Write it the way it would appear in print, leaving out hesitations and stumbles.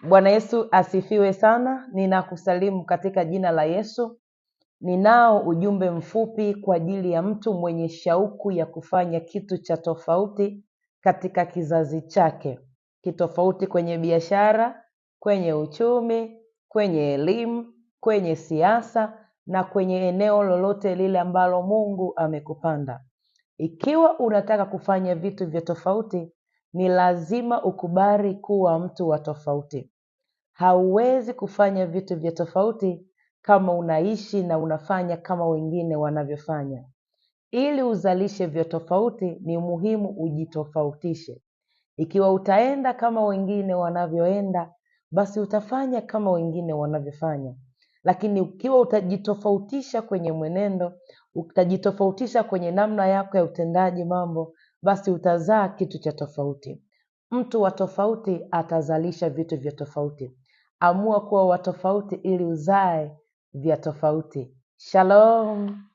Bwana Yesu asifiwe sana. Ninakusalimu katika jina la Yesu. Ninao ujumbe mfupi kwa ajili ya mtu mwenye shauku ya kufanya kitu cha tofauti katika kizazi chake. Kitofauti kwenye biashara, kwenye uchumi, kwenye elimu, kwenye siasa na kwenye eneo lolote lile ambalo Mungu amekupanda. Ikiwa unataka kufanya vitu vya tofauti, ni lazima ukubali kuwa mtu wa tofauti. Hauwezi kufanya vitu vya tofauti kama unaishi na unafanya kama wengine wanavyofanya. Ili uzalishe vya tofauti ni muhimu ujitofautishe. Ikiwa utaenda kama wengine wanavyoenda, basi utafanya kama wengine wanavyofanya. Lakini ukiwa utajitofautisha kwenye mwenendo, utajitofautisha kwenye namna yako ya utendaji mambo, basi utazaa kitu cha tofauti. Mtu wa tofauti atazalisha vitu vya tofauti. Amua kuwa wa tofauti ili uzae vya tofauti. Shalom.